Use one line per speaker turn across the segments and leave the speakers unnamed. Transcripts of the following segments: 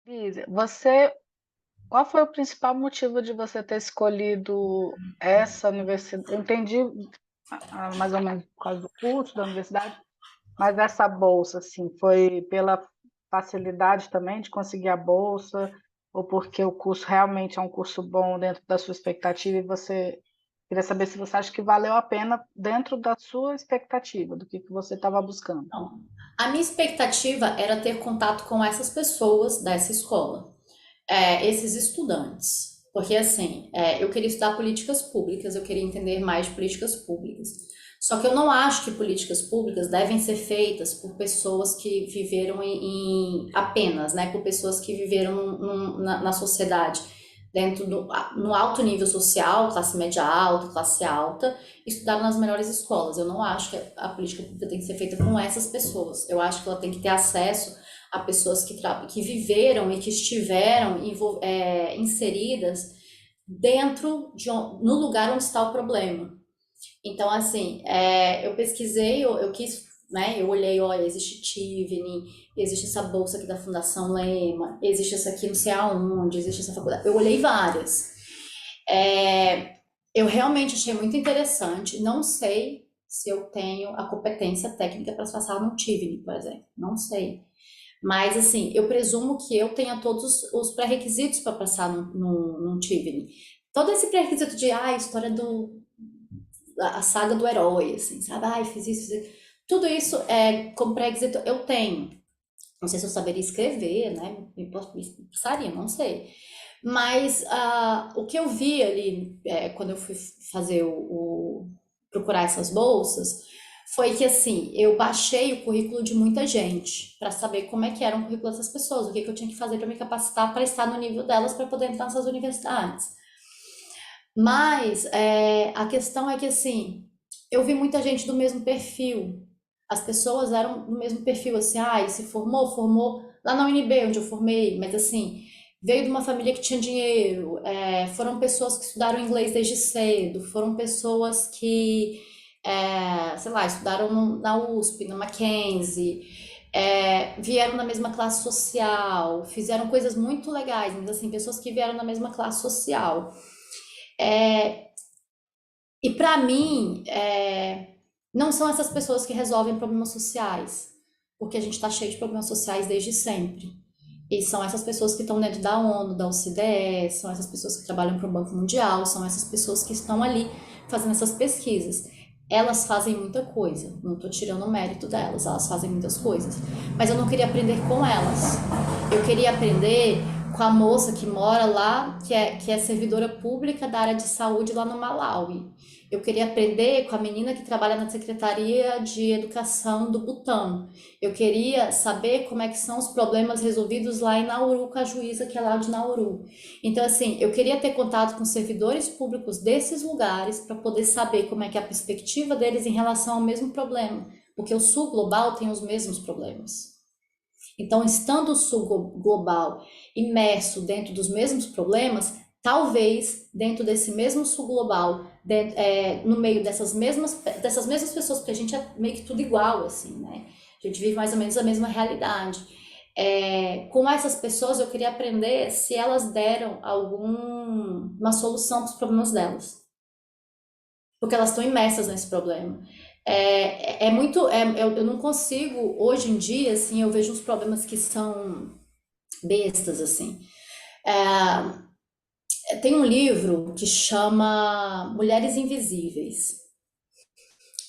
Lízia, qual foi o principal motivo de você ter escolhido essa universidade? Eu entendi mais ou menos por causa do curso da universidade, mas essa bolsa, assim, foi pela facilidade também de conseguir a bolsa, ou porque o curso realmente é um curso bom dentro da sua expectativa e você queria saber se você acha que valeu a pena dentro da sua expectativa, do que você estava buscando.
Então, a minha expectativa era ter contato com essas pessoas dessa escola, esses estudantes. Porque, assim, eu queria estudar políticas públicas, eu queria entender mais de políticas públicas. Só que eu não acho que políticas públicas devem ser feitas por pessoas que viveram apenas, né? Por pessoas que viveram na sociedade, no alto nível social, classe média alta, classe alta, estudaram nas melhores escolas. Eu não acho que a política pública tem que ser feita com essas pessoas. Eu acho que ela tem que ter acesso a pessoas que viveram e que estiveram inseridas no lugar onde está o problema. Então, assim, eu pesquisei, eu quis, né? Eu olhei, olha, existe Tivni, existe essa bolsa aqui da Fundação Lema, existe essa aqui não sei aonde, existe essa faculdade. Eu olhei várias. É, eu realmente achei muito interessante. Não sei se eu tenho a competência técnica para passar no Tivni, por exemplo. Não sei. Mas, assim, eu presumo que eu tenha todos os pré-requisitos para passar no Tivni. Todo esse pré-requisito de, história a saga do herói, assim, sabe? Ai, fiz isso, fiz aquilo. Tudo isso como pré-requisito eu tenho. Não sei se eu saberia escrever, né? Me passaria, não sei. Mas o que eu vi ali, quando eu fui fazer procurar essas bolsas, foi que assim, eu baixei o currículo de muita gente para saber como é que era o currículo dessas pessoas, o que, que eu tinha que fazer para me capacitar para estar no nível delas para poder entrar nessas universidades. Mas a questão é que assim, eu vi muita gente do mesmo perfil. As pessoas eram do mesmo perfil, assim, se formou lá na UNB, onde eu formei, mas assim, veio de uma família que tinha dinheiro, foram pessoas que estudaram inglês desde cedo, foram pessoas que, sei lá, estudaram na USP, na Mackenzie, vieram da mesma classe social, fizeram coisas muito legais, mas assim, pessoas que vieram da mesma classe social. E para mim, não são essas pessoas que resolvem problemas sociais, porque a gente está cheio de problemas sociais desde sempre. E são essas pessoas que estão dentro da ONU, da OCDE, são essas pessoas que trabalham para o Banco Mundial, são essas pessoas que estão ali fazendo essas pesquisas. Elas fazem muita coisa, não estou tirando o mérito delas, elas fazem muitas coisas. Mas eu não queria aprender com elas. Eu queria aprender com a moça que mora lá, que é servidora pública da área de saúde lá no Malawi. Eu queria aprender com a menina que trabalha na Secretaria de Educação do Butão. Eu queria saber como é que são os problemas resolvidos lá em Nauru, com a juíza que é lá de Nauru. Então, assim, eu queria ter contato com servidores públicos desses lugares para poder saber como é que é a perspectiva deles em relação ao mesmo problema, porque o sul global tem os mesmos problemas. Então, estando o sul global imerso dentro dos mesmos problemas, talvez dentro desse mesmo sul global, no meio dessas mesmas pessoas, porque a gente é meio que tudo igual, assim, né? A gente vive mais ou menos a mesma realidade. Com essas pessoas, eu queria aprender se elas deram alguma solução para os problemas delas, porque elas estão imersas nesse problema. É muito. Eu não consigo, hoje em dia, assim, eu vejo uns problemas que são bestas, assim. Tem um livro que chama Mulheres Invisíveis.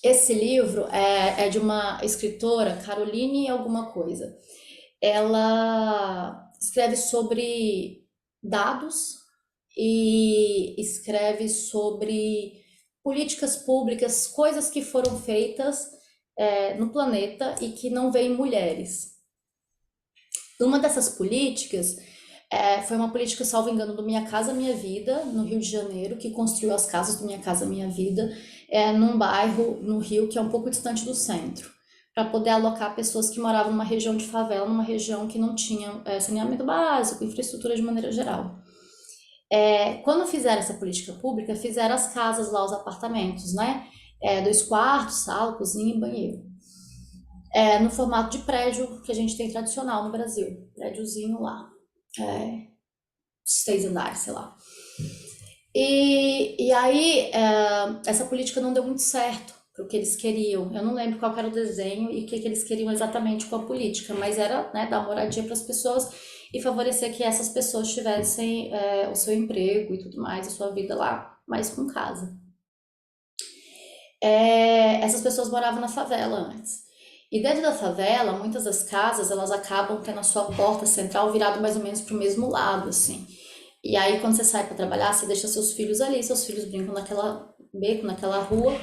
Esse livro é de uma escritora, Caroline alguma coisa. Ela escreve sobre dados e escreve sobre políticas públicas, coisas que foram feitas no planeta e que não veem mulheres. Uma dessas políticas foi uma política, salvo engano, do Minha Casa Minha Vida, no Rio de Janeiro, que construiu as casas do Minha Casa Minha Vida, num bairro no Rio que é um pouco distante do centro, para poder alocar pessoas que moravam numa região de favela, numa região que não tinha saneamento básico, infraestrutura de maneira geral. Quando fizeram essa política pública, fizeram as casas lá, os apartamentos, né? 2 quartos, sala, cozinha e banheiro. No formato de prédio que a gente tem tradicional no Brasil, prédiozinho lá. é, 6 andares, sei lá. E aí, essa política não deu muito certo para o que eles queriam. Eu não lembro qual era o desenho e o que eles queriam exatamente com a política, mas era, né, dar moradia para as pessoas e favorecer que essas pessoas tivessem o seu emprego e tudo mais, a sua vida lá, mas com casa. Essas pessoas moravam na favela antes. E dentro da favela, muitas das casas, elas acabam tendo a sua porta central virada mais ou menos para o mesmo lado, assim. E aí, quando você sai para trabalhar, você deixa seus filhos ali, seus filhos brincam naquela beco, naquela rua,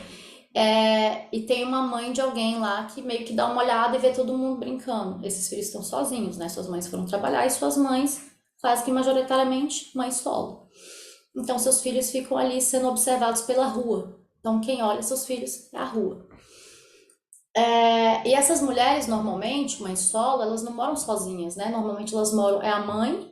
e tem uma mãe de alguém lá que meio que dá uma olhada e vê todo mundo brincando. Esses filhos estão sozinhos, né? Suas mães foram trabalhar e suas mães, quase que majoritariamente, mãe solo. Então, seus filhos ficam ali sendo observados pela rua. Então, quem olha seus filhos é a rua. E essas mulheres, normalmente, mães solo, elas não moram sozinhas, né? Normalmente elas moram, é a mãe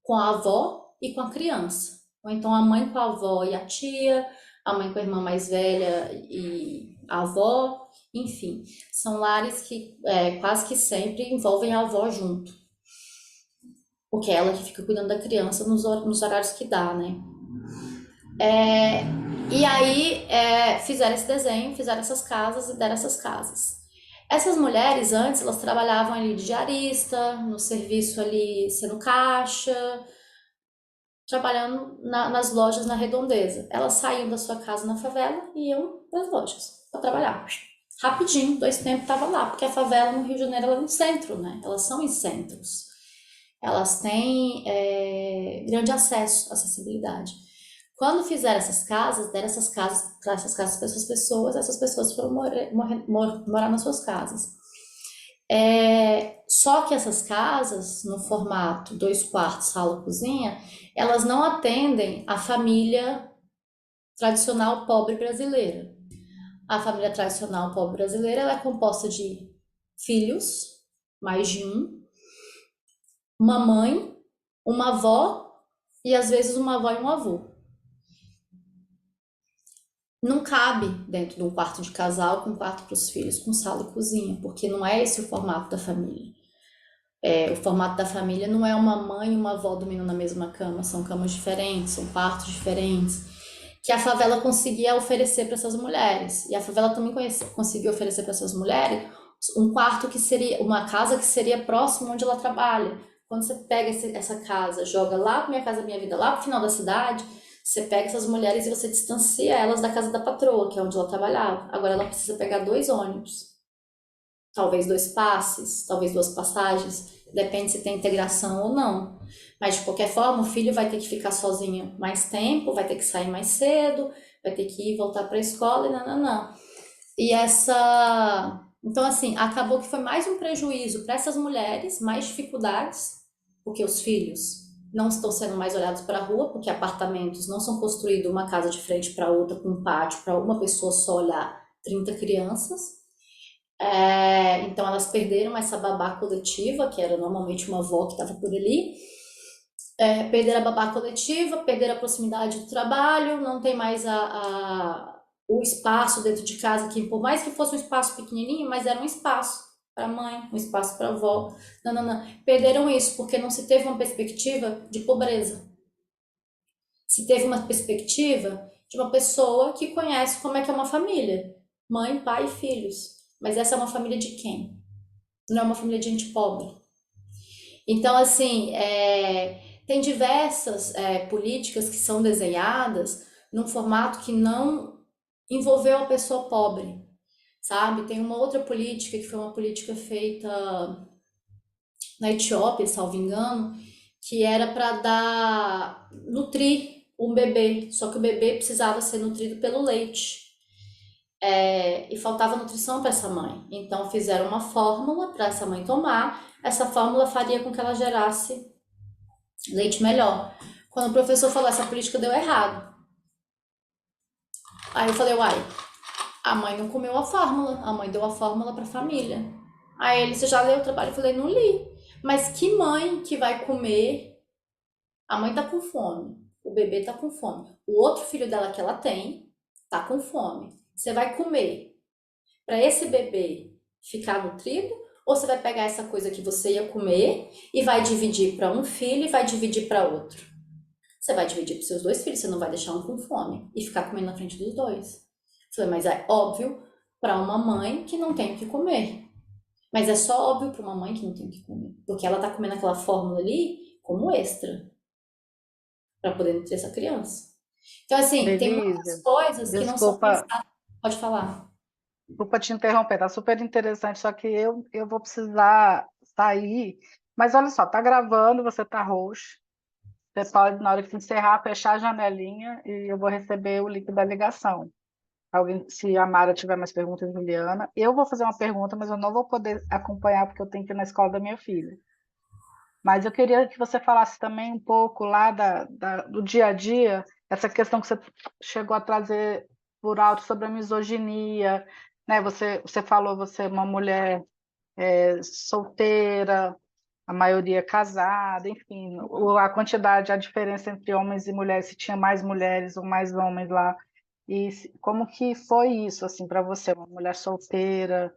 com a avó e com a criança. Ou então a mãe com a avó e a tia, a mãe com a irmã mais velha e a avó, enfim. São lares que quase que sempre envolvem a avó junto. Porque é ela que fica cuidando da criança nos horários que dá, né? E aí fizeram esse desenho, fizeram essas casas e deram essas casas. Essas mulheres antes elas trabalhavam ali de diarista, no serviço ali sendo caixa, trabalhando nas lojas na redondeza. Elas saíam da sua casa na favela e iam para as lojas para trabalhar. Rapidinho, 2 tempos estava lá, porque a favela no Rio de Janeiro ela é no centro, né? Elas são em centros. Elas têm grande acesso, acessibilidade. Quando fizeram essas casas, deram essas casas para essas pessoas foram morar nas suas casas. Só que essas casas, no formato 2 quartos, sala, cozinha, elas não atendem a família tradicional pobre brasileira. A família tradicional pobre brasileira ela é composta de filhos, mais de um, uma mãe, uma avó e às vezes uma avó e um avô. Não cabe dentro de um quarto de casal com quarto para os filhos, com sala e cozinha, porque não é esse o formato da família. O formato da família não é uma mãe e uma avó dormindo na mesma cama, são camas diferentes, são quartos diferentes, que a favela conseguia oferecer para essas mulheres. E a favela também conseguia oferecer para essas mulheres um quarto que seria, uma casa que seria próximo onde ela trabalha. Quando você pega essa casa, joga lá para Minha Casa Minha Vida, lá pro final da cidade, você pega essas mulheres e você distancia elas da casa da patroa, que é onde ela trabalhava. Agora ela precisa pegar 2 ônibus, talvez 2 passes, talvez 2 passagens, depende se tem integração ou não. Mas de qualquer forma, o filho vai ter que ficar sozinho mais tempo, vai ter que sair mais cedo, vai ter que ir voltar para a escola e não. E então assim, acabou que foi mais um prejuízo para essas mulheres, mais dificuldades, porque os filhos não estão sendo mais olhados para a rua, porque apartamentos não são construídos uma casa de frente para outra com um pátio para uma pessoa só olhar 30 crianças. Então elas perderam essa babá coletiva, que era normalmente uma avó que estava por ali. Perderam a babá coletiva, perderam a proximidade do trabalho, não tem mais o espaço dentro de casa, que por mais que fosse um espaço pequenininho, mas era um espaço para a mãe, um espaço para a avó. Não. Perderam isso porque não se teve uma perspectiva de pobreza. Se teve uma perspectiva de uma pessoa que conhece como é que é uma família. Mãe, pai e filhos. Mas essa é uma família de quem? Não é uma família de gente pobre. Então, assim, tem diversas políticas que são desenhadas num formato que não envolveu a pessoa pobre, sabe? Tem uma outra política que foi uma política feita na Etiópia, salvo engano, que era para nutrir um bebê, só que o bebê precisava ser nutrido pelo leite. E faltava nutrição para essa mãe. Então fizeram uma fórmula para essa mãe tomar. Essa fórmula faria com que ela gerasse leite melhor. Quando o professor falou essa política deu errado. Aí eu falei, uai, a mãe não comeu a fórmula, a mãe deu a fórmula para a família. Aí ele, você já leu o trabalho? Eu falei, não li. Mas que mãe que vai comer? A mãe tá com fome, o bebê tá com fome. O outro filho dela que ela tem tá com fome. Você vai comer para esse bebê ficar nutrido Ou você vai pegar essa coisa que você ia comer e vai dividir para um filho e vai dividir para outro? Você vai dividir para seus dois filhos, você não vai deixar um com fome e ficar comendo na frente dos dois. Você vai, mas é óbvio para uma mãe que não tem o que comer. Mas é só óbvio para uma mãe que não tem o que comer. Porque ela tá comendo aquela fórmula ali como extra para poder nutrir essa criança. Então, assim, tem muitas
Denise,
coisas que não são
desculpa,
pensadas. Pode falar.
desculpa te interromper, tá super interessante, só que eu vou precisar sair. Mas olha só, tá gravando, você tá roxo. Você pode, na hora que encerrar, fechar a janelinha e eu vou receber o link da ligação. Alguém, se a Mara tiver mais perguntas, Juliana, eu vou fazer uma pergunta, mas eu não vou poder acompanhar porque eu tenho que ir na escola da minha filha. Mas eu queria que você falasse também um pouco lá do dia a dia, essa questão que você chegou a trazer por alto sobre a misoginia, né? Você falou, você é uma mulher solteira, a maioria casada, enfim, a quantidade, a diferença entre homens e mulheres, se tinha mais mulheres ou mais homens lá, e como que foi isso, assim, para você, uma mulher solteira,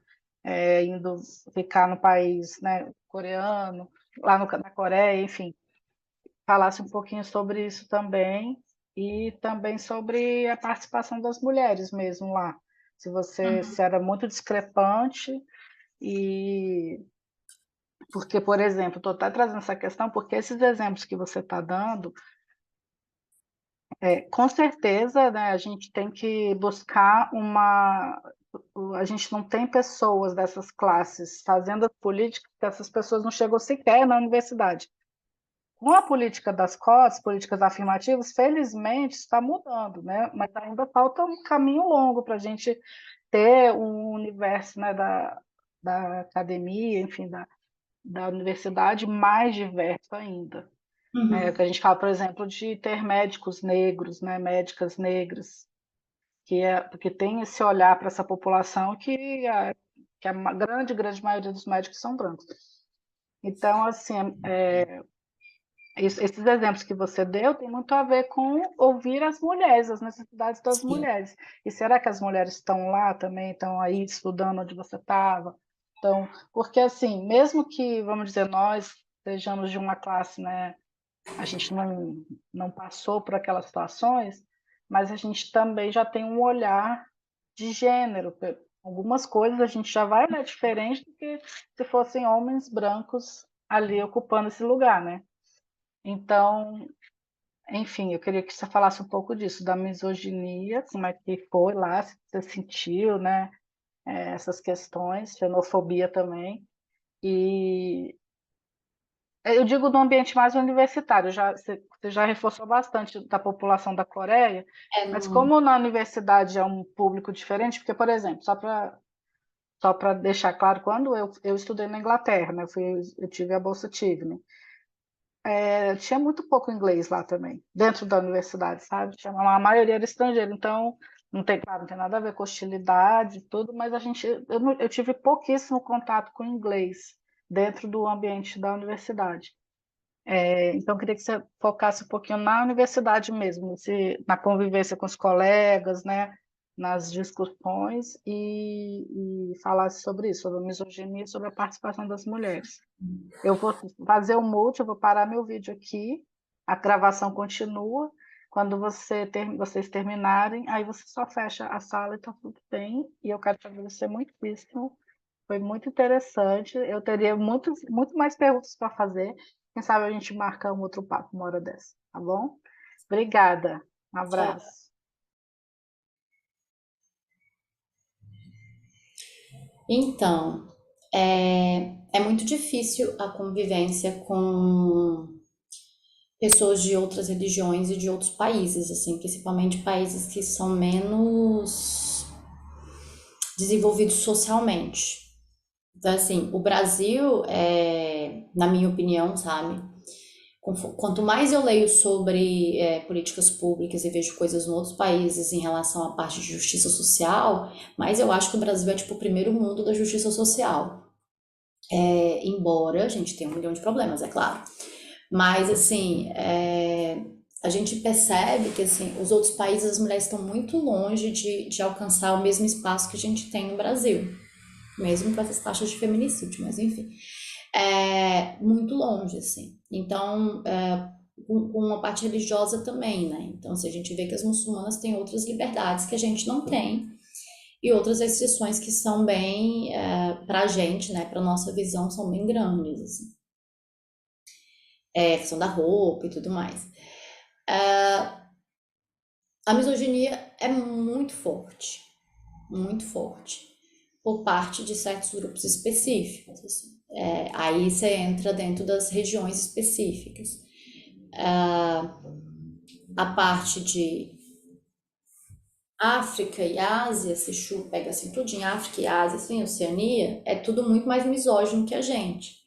indo ficar no país, né, coreano, lá na Coreia, enfim, falasse um pouquinho sobre isso também, e também sobre a participação das mulheres mesmo lá, se era muito discrepante, e porque, por exemplo, estou até trazendo essa questão, porque esses exemplos que você está dando, com certeza, né, a gente tem que buscar uma. A gente não tem pessoas dessas classes fazendo as políticas, porque essas pessoas não chegam sequer na universidade. Com a política das cotas, políticas afirmativas, felizmente está mudando, né? Mas ainda falta um caminho longo para a gente ter um universo, né, da academia, enfim, da universidade mais diverso ainda. Né? Que
Uhum.
a gente fala, por exemplo, de ter médicos negros, né? Médicas negras, porque tem esse olhar para essa população que a grande, grande maioria dos médicos são brancos. Então, assim, esses exemplos que você deu tem muito a ver com ouvir as mulheres, as necessidades das
Sim.
mulheres. E será que as mulheres estão lá também, estão aí estudando onde você estava? Então, porque assim, mesmo que, vamos dizer, nós sejamos de uma classe, né, a gente não passou por aquelas situações, mas a gente também já tem um olhar de gênero. Algumas coisas a gente já vai olhar diferente do que se fossem homens brancos ali ocupando esse lugar, né? Então, enfim, eu queria que você falasse um pouco disso, da misoginia, como é que foi lá, se você sentiu, né? Essas questões, xenofobia também. E eu digo no ambiente mais universitário, você já reforçou bastante da população da Coreia,
É,
mas
no...
como na universidade é um público diferente, porque, por exemplo, só para deixar claro, quando eu estudei na Inglaterra, né, eu tive a Bolsa Tivne, tinha muito pouco inglês lá também, dentro da universidade, sabe? A maioria era estrangeira, então não tem, claro, não tem nada a ver com hostilidade e tudo, mas eu tive pouquíssimo contato com inglês dentro do ambiente da universidade. Então, eu queria que você focasse um pouquinho na universidade mesmo, na convivência com os colegas, né, nas discussões e falasse sobre isso, sobre a misoginia e sobre a participação das mulheres. Eu vou fazer o mute, eu vou parar meu vídeo aqui, a gravação continua. Quando vocês terminarem, aí você só fecha a sala e está tudo bem. E eu quero te agradecer muitíssimo. Foi muito interessante. Eu teria muito, muito mais perguntas para fazer. Quem sabe a gente marca um outro papo uma hora dessa, tá bom? Obrigada. Um
Tchau.
abraço.
Então, é muito difícil a convivência com pessoas de outras religiões e de outros países, assim, principalmente países que são menos desenvolvidos socialmente. Então, assim, o Brasil, na minha opinião, sabe? Quanto mais eu leio sobre políticas públicas e vejo coisas em outros países em relação à parte de justiça social, mais eu acho que o Brasil é tipo o primeiro mundo da justiça social. Embora a gente tenha um milhão de problemas, é claro. Mas, assim, a gente percebe que, assim, os outros países, as mulheres estão muito longe de alcançar o mesmo espaço que a gente tem no Brasil. mesmo com essas taxas de feminicídio, mas enfim, é muito longe, assim. Então, com uma parte religiosa também, né? Então, se a gente vê que as muçulmanas têm outras liberdades que a gente não tem, e outras restrições que são bem, para a gente, né, para nossa visão, são bem grandes, assim. Questão da roupa e tudo mais. A misoginia é muito forte, por parte de certos grupos específicos, assim. Aí você entra dentro das regiões específicas. A parte de África e Ásia, se pega assim tudinho, África e Ásia, assim, Oceania, é tudo muito mais misógino que a gente.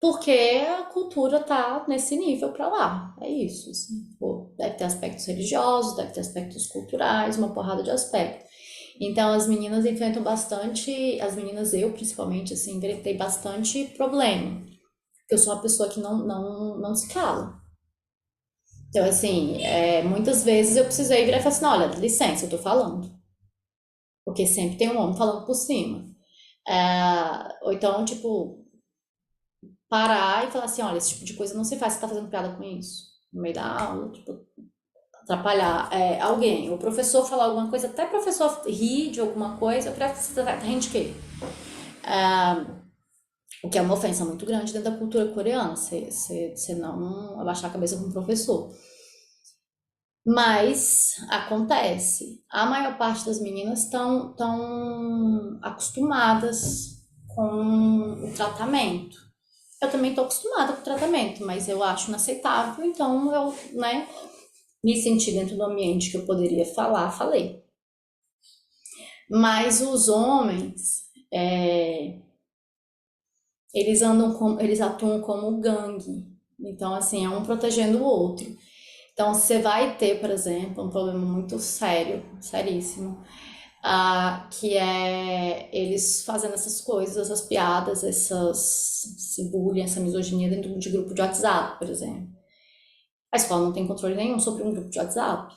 Porque a cultura tá nesse nível pra lá. É isso, assim. Pô, deve ter aspectos religiosos, deve ter aspectos culturais, uma porrada de aspectos. Então as meninas enfrentam bastante, as meninas, eu principalmente, assim, enfrentei bastante problema. Porque eu sou uma pessoa que não se cala. Então, assim, muitas vezes eu precisei virar e falar assim, olha, licença, eu tô falando. Porque sempre tem um homem falando por cima. Ou então, tipo, parar e falar assim, olha, esse tipo de coisa não se faz, você tá fazendo piada com isso. No meio da aula, tipo, atrapalhar alguém. O professor falar alguma coisa, até o professor rir de alguma coisa, pra você tá rindo de quê? O que é uma ofensa muito grande dentro da cultura coreana, você não abaixar a cabeça com o professor. Mas acontece. A maior parte das meninas estão tão acostumadas com o tratamento. Eu também estou acostumada com o tratamento, mas eu acho inaceitável, então eu, né, me senti dentro do ambiente que eu poderia falar, falei. Mas os homens, eles atuam como gangue. Então, assim, é um protegendo o outro. Então, você vai ter, por exemplo, um problema muito sério, seríssimo, que é eles fazendo essas coisas, essas piadas, esse bullying, essa misoginia dentro de grupo de WhatsApp, por exemplo. A escola não tem controle nenhum sobre um grupo de WhatsApp,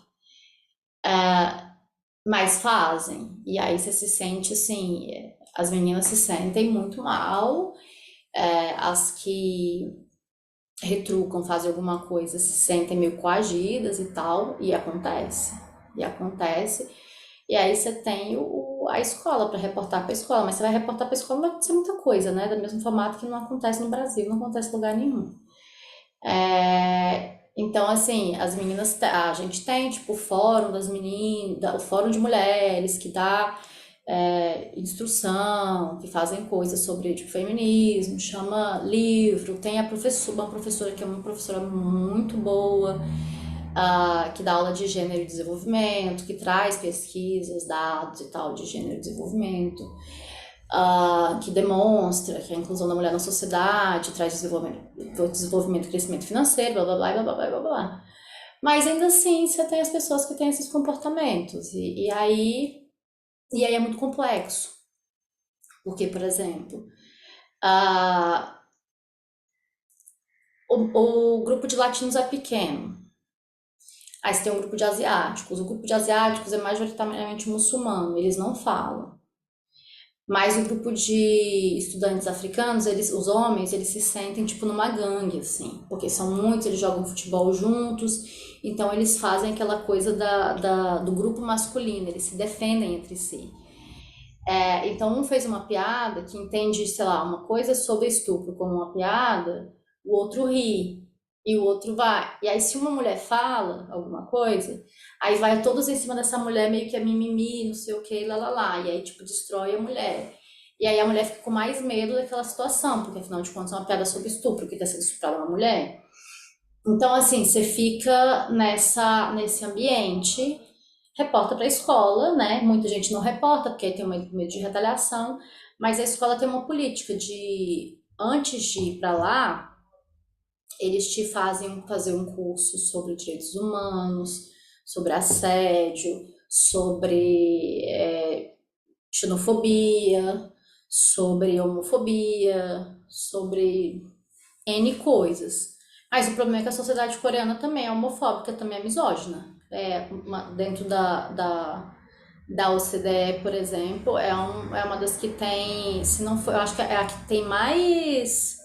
mas fazem. E aí você se sente assim, as meninas se sentem muito mal, as que retrucam, fazem alguma coisa, se sentem meio coagidas e tal, e acontece. E acontece. E aí você tem a escola para reportar para a escola, mas você vai reportar para a escola, não vai acontecer muita coisa, né? Do mesmo formato que não acontece no Brasil, não acontece em lugar nenhum. Então, assim, as meninas, a gente tem, tipo, o fórum das meninas, o fórum de mulheres que dá instrução, que fazem coisas sobre, tipo, feminismo, chama livro, tem uma professora que é uma professora muito boa, que dá aula de gênero e desenvolvimento, que traz pesquisas, dados e tal de gênero e desenvolvimento, que demonstra que a inclusão da mulher na sociedade traz desenvolvimento e crescimento financeiro, blá blá blá blá blá blá blá. Mas ainda assim, você tem as pessoas que têm esses comportamentos, e aí é muito complexo. Porque, por exemplo, o grupo de latinos é pequeno. Aí você tem um grupo de asiáticos. O grupo de asiáticos é majoritariamente muçulmano, eles não falam. Mas o grupo de estudantes africanos, os homens, eles se sentem tipo numa gangue, assim, porque são muitos, eles jogam futebol juntos, então eles fazem aquela coisa do grupo masculino, eles se defendem entre si. Então um fez uma piada que entende, sei lá, uma coisa sobre estupro como uma piada, o outro ri, e o outro vai. E aí se uma mulher fala alguma coisa, aí vai todos em cima dessa mulher meio que é mimimi, não sei o que, lá lá lá, e aí tipo destrói a mulher. E aí a mulher fica com mais medo daquela situação, porque afinal de contas é uma piada sobre estupro, que está sendo estuprada uma mulher. Então assim, você fica nesse ambiente, reporta para a escola, né? Muita gente não reporta porque tem medo de retaliação, mas a escola tem uma política de antes de ir para lá, eles te fazem fazer um curso sobre direitos humanos, sobre assédio, sobre xenofobia, sobre homofobia, sobre N coisas. Mas o problema é que a sociedade coreana também é homofóbica, também é misógina. Dentro da OCDE, por exemplo, é uma das que tem, se não for, eu acho que é a que tem mais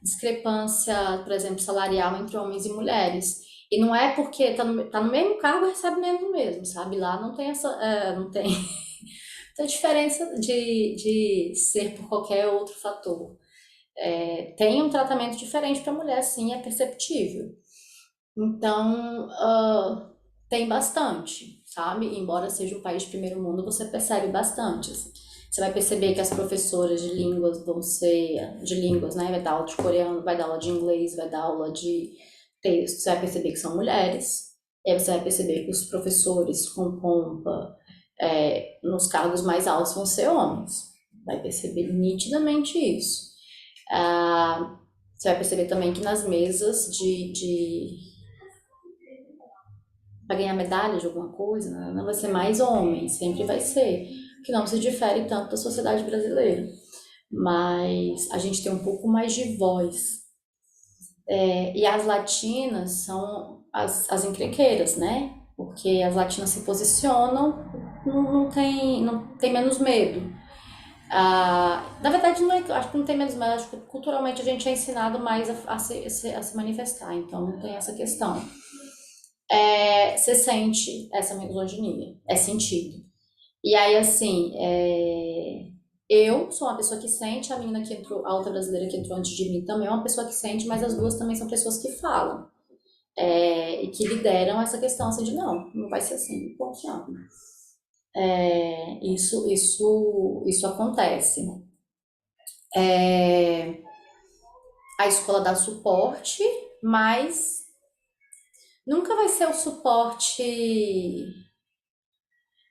discrepância, por exemplo, salarial entre homens e mulheres. E não é porque tá no mesmo cargo e recebe menos mesmo, sabe? Lá não tem não tem essa diferença de ser por qualquer outro fator. Tem um tratamento diferente para a mulher, sim, é perceptível. Então, tem bastante, sabe? Embora seja um país de primeiro mundo, você percebe bastante, assim. Você vai perceber que as professoras de línguas vão ser, de línguas, né? Vai dar aula de coreano, vai dar aula de inglês, vai dar aula de texto. Você vai perceber que são mulheres. E aí você vai perceber que os professores com pompa, nos cargos mais altos vão ser homens. Vai perceber nitidamente isso. Ah, você vai perceber também que nas mesas para ganhar medalha de alguma coisa, né, não vai ser mais homem, sempre vai ser, que não se difere tanto da sociedade brasileira. Mas a gente tem um pouco mais de voz. E as latinas são as encrenqueiras, né? Porque as latinas se posicionam, não tem menos medo. Na verdade, não é, acho que não tem menos medo, acho que culturalmente a gente é ensinado mais a se manifestar, então não tem essa questão. Você sente essa misoginia, é sentido. E aí, assim, eu sou uma pessoa que sente, a menina que entrou, a outra brasileira que entrou antes de mim também é uma pessoa que sente, mas as duas também são pessoas que falam. E que lideram essa questão assim de não vai ser assim, ponto final. Isso acontece. A escola dá suporte, mas nunca vai ser o suporte.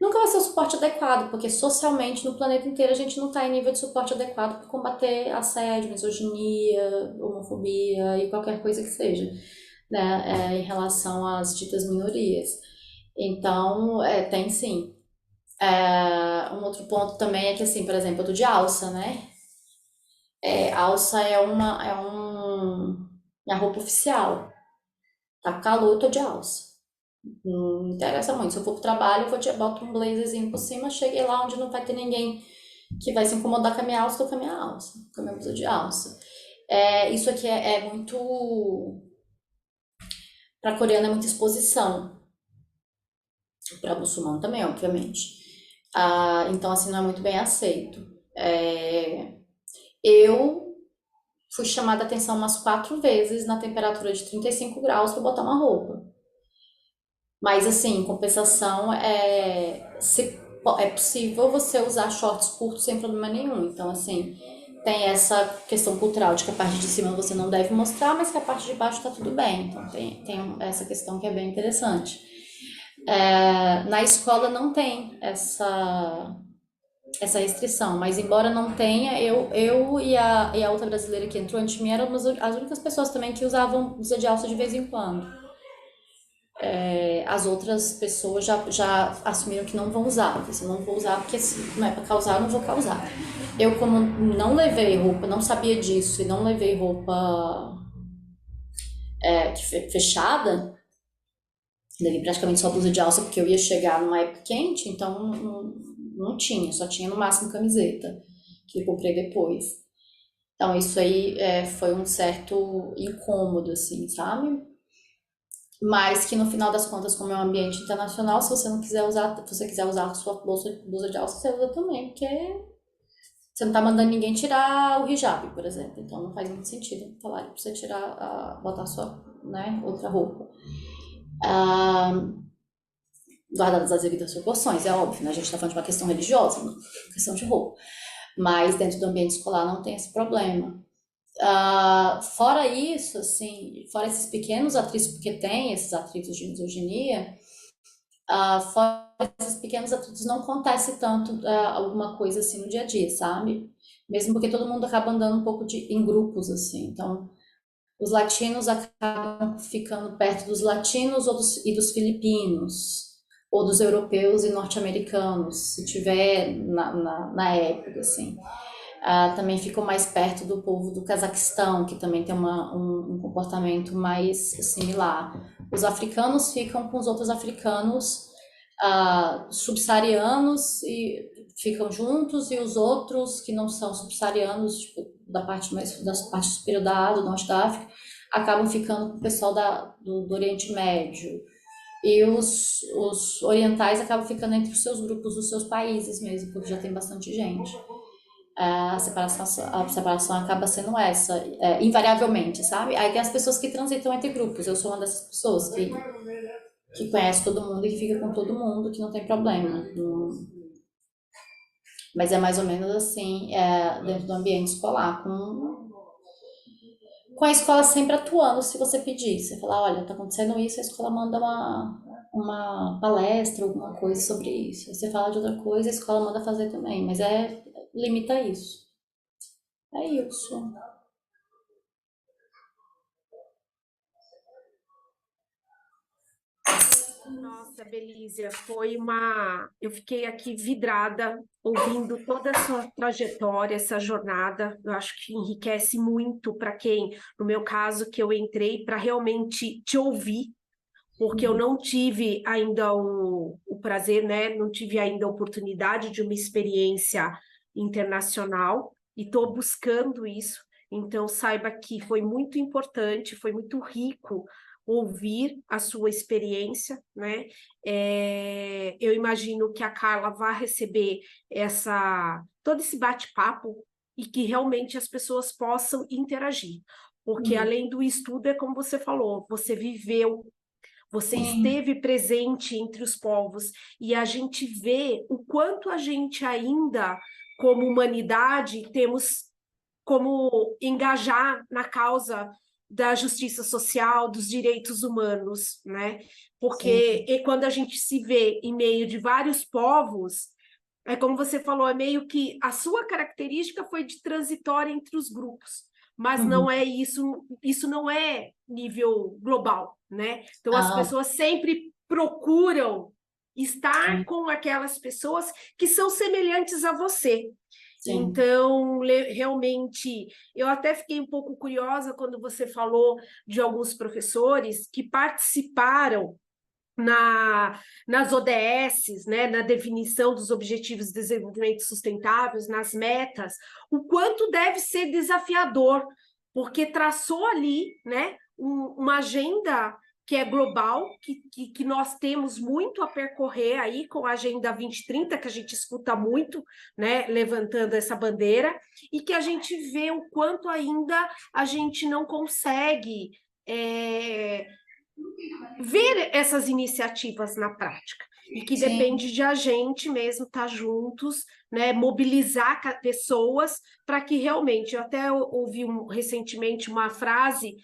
Nunca vai ser o suporte adequado, porque socialmente no planeta inteiro a gente não está em nível de suporte adequado para combater assédio, misoginia, homofobia e qualquer coisa que seja, né, em relação às ditas minorias. Então, tem sim. Um outro ponto também é que, assim, por exemplo, eu tô de alça, né? Alça é a roupa oficial. Tá calor, eu tô de alça. Não interessa muito. Se eu for pro trabalho, boto um blazerzinho por cima, cheguei lá onde não vai ter ninguém que vai se incomodar com a minha alça, tô com a minha alça, com a minha blusa de alça. Isso aqui é muito. Pra coreano é muita exposição. Pra muçulmano também, obviamente. Então, assim, não é muito bem aceito. Eu fui chamada a atenção umas 4 vezes na temperatura de 35 graus para botar uma roupa. Mas, assim, em compensação, é possível você usar shorts curtos sem problema nenhum. Então, assim, tem essa questão cultural de que a parte de cima você não deve mostrar, mas que a parte de baixo tá tudo bem. Então, tem essa questão que é bem interessante. Na escola não tem essa restrição, mas embora não tenha, eu e a outra brasileira que entrou antes de mim éramos as únicas pessoas também que usavam blusa de alça de vez em quando. As outras pessoas já assumiram que não vão usar. Eu não vou usar porque se não é para causar, eu não vou causar. Eu, como não levei roupa, não sabia disso e não levei roupa fechada, levei praticamente só blusa de alça porque eu ia chegar numa época quente, então não tinha, só tinha no máximo camiseta, que eu comprei depois. Então isso aí foi um certo incômodo, assim, sabe? Mas que no final das contas, como é um ambiente internacional, se você não quiser usar, se você quiser usar a sua blusa de alça, você usa também, porque você não tá mandando ninguém tirar o hijab, por exemplo. Então não faz muito sentido falar pra você botar sua, né, outra roupa. Guardadas as devidas proporções, é óbvio, né? A gente está falando de uma questão religiosa, uma questão de roupa. Mas dentro do ambiente escolar não tem esse problema. Fora isso, assim, fora esses pequenos atritos, porque tem esses atritos de misoginia, fora esses pequenos atritos não acontece tanto alguma coisa assim no dia a dia, sabe? Mesmo porque todo mundo acaba andando um pouco em grupos, assim. Então, os latinos acabam ficando perto dos latinos e dos filipinos, ou dos europeus e norte-americanos, se tiver na época, assim. Também ficam mais perto do povo do Cazaquistão, que também tem um comportamento mais similar. Os africanos ficam com os outros africanos subsaarianos e ficam juntos, e os outros que não são subsaarianos, tipo, das partes superior do norte da África, acabam ficando com o pessoal do Oriente Médio. E os orientais acabam ficando entre os seus grupos, os seus países mesmo, porque já tem bastante gente. A separação acaba sendo essa, invariavelmente, sabe? Aí tem as pessoas que transitam entre grupos. Eu sou uma dessas pessoas que conhece todo mundo e que fica com todo mundo, que não tem problema. Mas é mais ou menos assim, dentro do ambiente escolar, com a escola sempre atuando se você pedir. Você falar, olha, tá acontecendo isso, a escola manda uma palestra, alguma coisa sobre isso. Você fala de outra coisa, a escola manda fazer também, mas limita isso. É isso.
Nossa, Belízia, Eu fiquei aqui vidrada, ouvindo toda a sua trajetória, essa jornada. Eu acho que enriquece muito para quem, no meu caso, que eu entrei para realmente te ouvir, porque eu não tive ainda o prazer, né? Não tive ainda a oportunidade de uma experiência internacional e estou buscando isso. Então, saiba que foi muito importante, foi muito rico ouvir a sua experiência, né? Eu imagino que a Carla vai receber todo esse bate-papo e que realmente as pessoas possam interagir. Porque
Uhum.
além do estudo, é como você falou, você viveu, você
Sim,
esteve presente entre os povos, e a gente vê o quanto a gente ainda, como humanidade, temos como engajar na causa da justiça social, dos direitos humanos, né?
sim.
Quando a gente se vê em meio de vários povos, é como você falou, é meio que a sua característica foi de transitória entre os grupos, mas não
Uhum.
é isso, isso não é nível global, né? Então as
Ah,
pessoas sempre procuram estar
sim,
com aquelas pessoas que são semelhantes a você.
sim.
Então, realmente, eu até fiquei um pouco curiosa quando você falou de alguns professores que participaram nas ODSs, né, na definição dos Objetivos de Desenvolvimento Sustentáveis, nas metas, o quanto deve ser desafiador, porque traçou ali, né, uma agenda que é global, que nós temos muito a percorrer aí com a Agenda 2030, que a gente escuta muito, né, levantando essa bandeira, e que a gente vê o quanto ainda a gente não consegue ver essas iniciativas na prática e que
Sim.
depende de a gente mesmo estar juntos, né, mobilizar pessoas para que realmente, eu até ouvi recentemente uma frase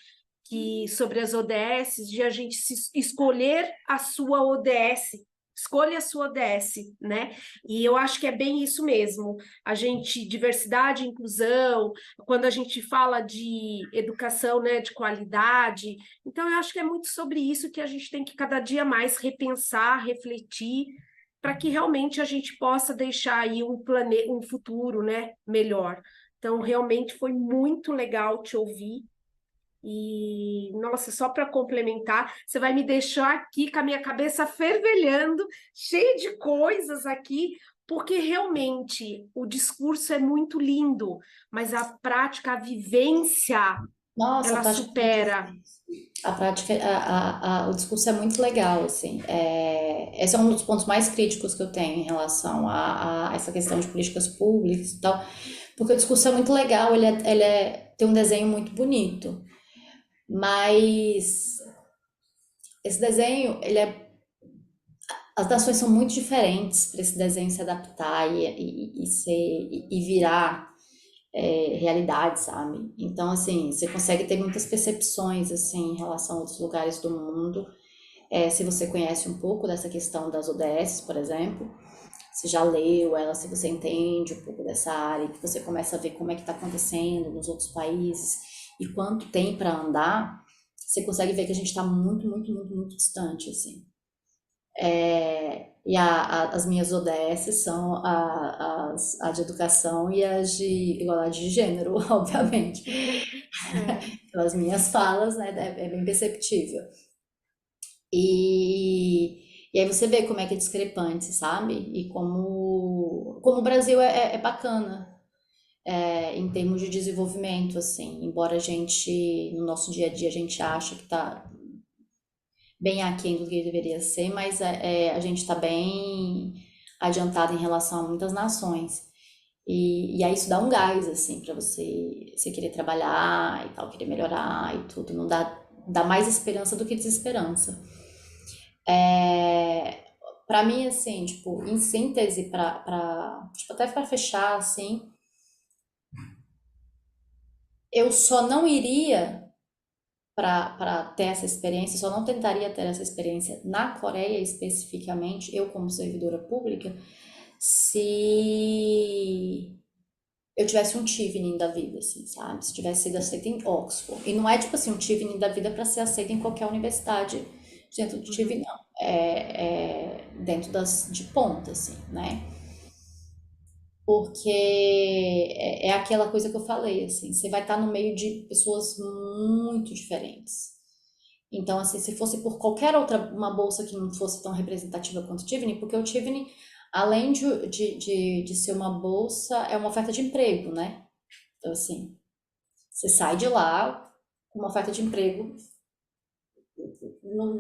sobre as ODS, de a gente escolher a sua ODS, escolha a sua ODS, né? E eu acho que é bem isso mesmo. A gente, diversidade e inclusão, quando a gente fala de educação, né, de qualidade, então eu acho que é muito sobre isso que a gente tem que cada dia mais repensar, refletir, para que realmente a gente possa deixar aí um futuro, né, melhor. Então, realmente foi muito legal te ouvir. E, nossa, só para complementar, você vai me deixar aqui com a minha cabeça fervelhando, cheia de coisas aqui, porque realmente o discurso é muito lindo, mas a prática, a vivência,
Nossa, a
ela
prática é muito
supera.
difícil. A prática, o discurso é muito legal, assim. Esse é um dos pontos mais críticos que eu tenho em relação a essa questão de políticas públicas e tal, porque o discurso é muito legal, tem um desenho muito bonito, mas esse desenho, as nações são muito diferentes para esse desenho se adaptar e virar realidade, sabe? Então, assim, você consegue ter muitas percepções, assim, em relação a outros lugares do mundo. Se você conhece um pouco dessa questão das ODS, por exemplo, se já leu ela, se você entende um pouco dessa área, que você começa a ver como é que está acontecendo nos outros países e quanto tem para andar, você consegue ver que a gente está muito, muito, muito, muito distante, assim. As minhas ODS são a de educação e as de igualdade de gênero, obviamente.
É,
Pelas minhas falas, né, é bem perceptível. E, E aí você vê como é que é discrepante, sabe? E como o Brasil é bacana em termos de desenvolvimento, assim. Embora a gente, no nosso dia a dia, a gente acha que está bem aquém do que deveria ser, mas a gente está bem adiantado em relação a muitas nações. E aí isso dá um gás, assim, para você querer trabalhar e tal, querer melhorar e tudo. Não dá mais esperança do que desesperança. Para mim, assim, tipo, em síntese, tipo, até para fechar, assim, eu só não iria para ter essa experiência, só não tentaria ter essa experiência na Coreia especificamente, eu como servidora pública, se eu tivesse um Chevening da vida, assim, sabe? Se tivesse sido aceita em Oxford. E não é tipo assim, um Chevening da vida para ser aceita em qualquer universidade dentro do Chevening, não. É dentro de ponta, assim, né? Porque é aquela coisa que eu falei, assim, você vai estar no meio de pessoas muito diferentes. Então, assim, se fosse por qualquer outra, uma bolsa que não fosse tão representativa quanto o Tivni, porque o Tivni, além de ser uma bolsa, é uma oferta de emprego, né? Então, assim, você sai de lá com uma oferta de emprego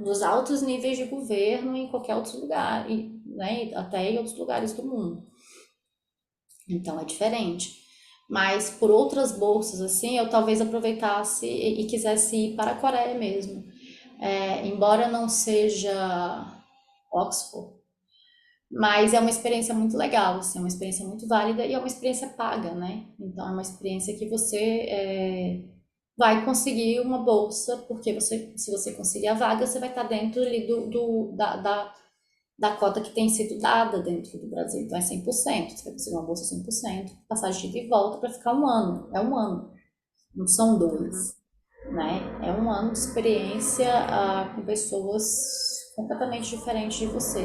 nos altos níveis de governo em qualquer outro lugar, né? Até em outros lugares do mundo. Então, é diferente. Mas por outras bolsas, assim, eu talvez aproveitasse e quisesse ir para a Coreia mesmo. Embora não seja Oxford, mas é uma experiência muito legal, assim, é uma experiência muito válida e é uma experiência paga, né? Então é uma experiência que você vai conseguir uma bolsa, porque se você conseguir a vaga, você vai estar dentro ali da cota que tem sido dada dentro do Brasil. Então é 100%, você vai conseguir uma bolsa 100%, passagem de ida e volta para ficar um ano, é um ano, não são dois. Né? É um ano de experiência com pessoas completamente diferentes de você.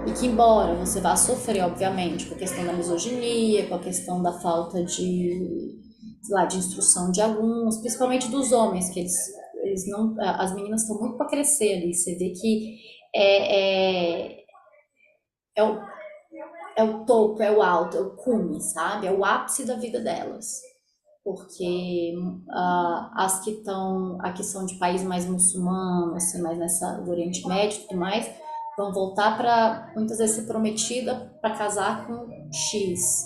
E que embora você vá sofrer, obviamente, com a questão da misoginia, com a questão da falta sei lá, de instrução de alunos, principalmente dos homens, que eles não, as meninas estão muito para crescer ali. Você vê que é, é, é, o, é o topo, é o alto, é o cume, sabe? É o ápice da vida delas porque as que estão aqui são de país mais muçulmano, assim, mais nessa do Oriente Médio e tudo mais, vão voltar para muitas vezes ser prometida para casar com X.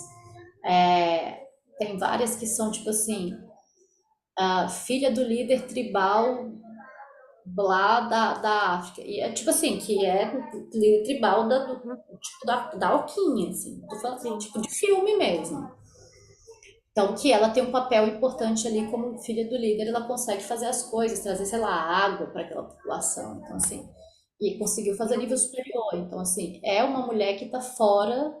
Tem várias que são tipo assim, a filha do líder tribal lá da África. E é tipo assim, que é líder tribal tipo, da Alquinha, assim, tô falando assim, tipo de filme mesmo. Então, que ela tem um papel importante ali como filha do líder, ela consegue fazer as coisas, trazer, sei lá, água para aquela população. Então, assim, e conseguiu fazer nível superior. Então, assim, é uma mulher que está fora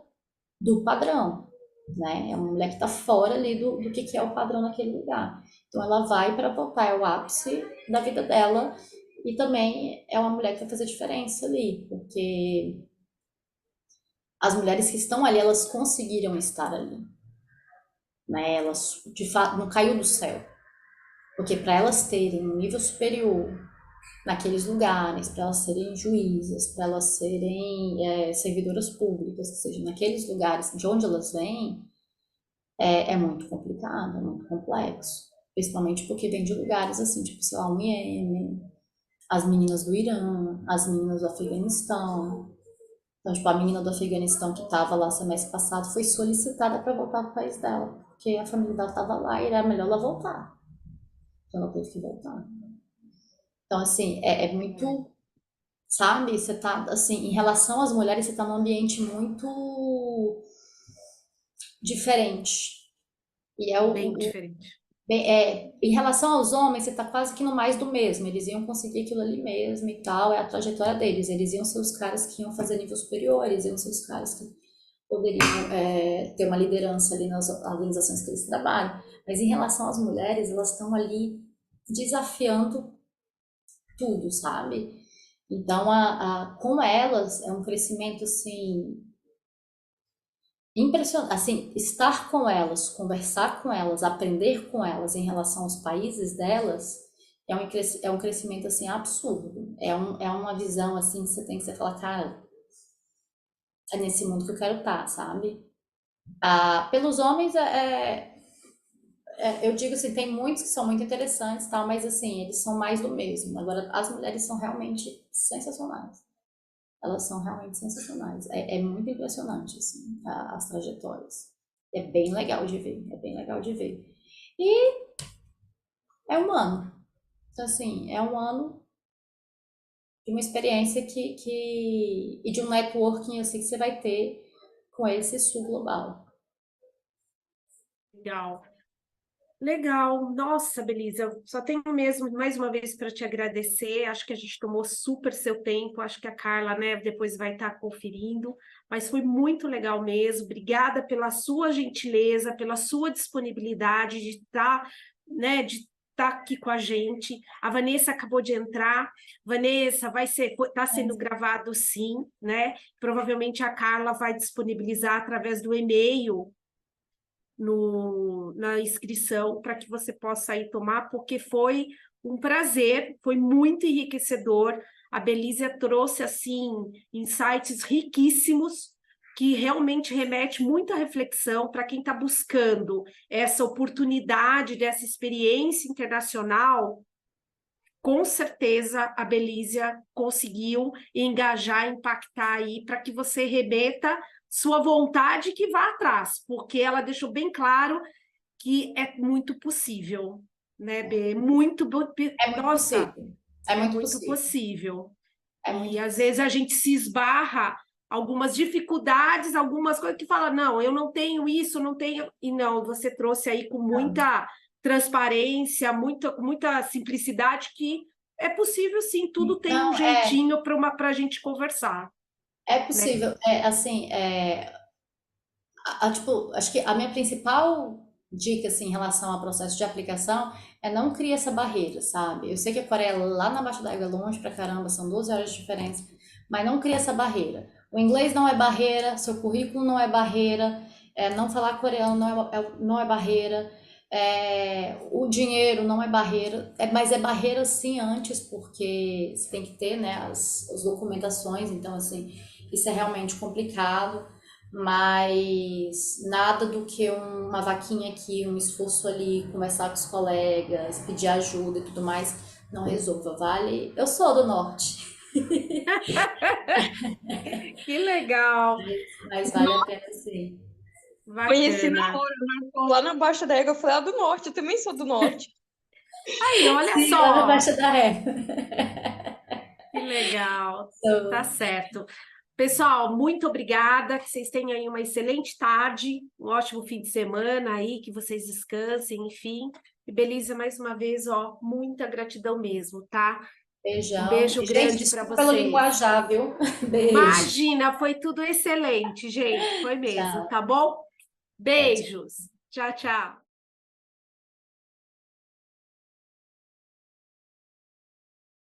do padrão, né? É uma mulher que está fora ali do que é o padrão naquele lugar. Então, ela vai para voltar, é o ápice da vida dela e também é uma mulher que vai fazer diferença ali, porque as mulheres que estão ali, elas conseguiram estar ali, né? Elas, de fato, não caiu do céu. Porque para elas terem um nível superior naqueles lugares, para elas serem juízas, para elas serem servidoras públicas, ou seja, naqueles lugares de onde elas vêm, é muito complicado, é muito complexo. Principalmente porque vem de lugares assim, tipo, sei lá, o Iêmen, as meninas do Irã, as meninas do Afeganistão. Então, tipo, a menina do Afeganistão que estava lá semestre passado foi solicitada para voltar para o país dela, porque a família dela estava lá e era melhor ela voltar. Então, ela teve que voltar. Então, assim, é muito, sabe? Você tá, assim, em relação às mulheres, você tá num ambiente muito diferente. E é
Bem diferente.
em relação aos homens, você tá quase que no mais do mesmo. Eles iam conseguir aquilo ali mesmo e tal, é a trajetória deles. Eles iam ser os caras que iam fazer nível superior, eles iam ser os caras que poderiam ter uma liderança ali nas organizações que eles trabalham. Mas em relação às mulheres, elas estão ali desafiando tudo, sabe? Então, com elas é um crescimento assim impressionante. Assim, estar com elas, conversar com elas, aprender com elas em relação aos países delas é um crescimento, assim, absurdo. É uma visão, assim, que você fala, cara, é nesse mundo que eu quero estar, sabe? Pelos homens, eu digo assim, tem muitos que são muito interessantes, tal, mas assim, eles são mais do mesmo. Agora, as mulheres são realmente sensacionais. Elas são realmente sensacionais. É muito impressionante, assim, as trajetórias. É bem legal de ver, é bem legal de ver. E é um ano. Então, assim, é um ano de uma experiência e de um networking, assim, que você vai ter com esse sul global.
Legal. Legal, nossa, Belisa, eu só tenho mesmo mais uma vez para te agradecer. Acho que a gente tomou super seu tempo. Acho que a Carla, né, depois vai estar conferindo, mas foi muito legal mesmo. Obrigada pela sua gentileza, pela sua disponibilidade de estar, né, de estar aqui com a gente. A Vanessa acabou de entrar. Vanessa, está sendo gravado sim, né? Provavelmente a Carla vai disponibilizar através do e-mail na inscrição para que você possa ir tomar, porque foi um prazer, foi muito enriquecedor. A Belísia trouxe assim insights riquíssimos que realmente remete muita reflexão para quem está buscando essa oportunidade dessa experiência internacional. Com certeza a Belísia conseguiu engajar, impactar aí para que você remeta sua vontade que vá atrás, porque ela deixou bem claro que é muito possível, né, Bê?
É muito
Nossa,
possível. É
é
muito
muito
possível.
possível.
É
E
muito
às
possível.
vezes a gente se esbarra algumas dificuldades, algumas coisas que fala, não, eu não tenho isso, não tenho. E não, você trouxe aí com muita transparência, muita simplicidade, que é possível sim, tudo tem um
Não,
jeitinho para a gente conversar,
é
né?
possível. Assim, tipo, acho que a minha principal dica, assim, em relação ao processo de aplicação é não criar essa barreira, sabe? Eu sei que a Coreia lá na Baixa d'Água é longe pra caramba, são 12 horas de diferença, mas não cria essa barreira. O inglês não é barreira, seu currículo não é barreira, não falar coreano não é barreira, o dinheiro não é barreira, mas é barreira sim antes, porque você tem que ter, né, as documentações, então, assim, isso é realmente complicado. Mas nada do que uma vaquinha aqui, um esforço ali, conversar com os colegas, pedir ajuda e tudo mais, não resolva, vale? Eu sou do norte,
Que legal,
mas vale a pena sim.
Conheci na
bacana.
hora, né? Lá na Baixa da Égua, eu fui lá do norte, eu também sou do norte.
Aí, olha
Sim, lá na
só,
Baixa da Ré.
que legal, tá
Então,
certo. Pessoal, muito obrigada, que vocês tenham aí uma excelente tarde, um ótimo fim de semana aí, que vocês descansem, enfim. E Belisa, mais uma vez, ó, muita gratidão mesmo, tá? Um
beijão.
beijo
E, gente,
grande para
desculpa pelo
vocês.
linguajar, viu? Beijo.
Imagina, foi tudo excelente, gente, foi mesmo,
Tchau.
tá bom?
Tchau, tchau.
Beijos. Tchau, tchau.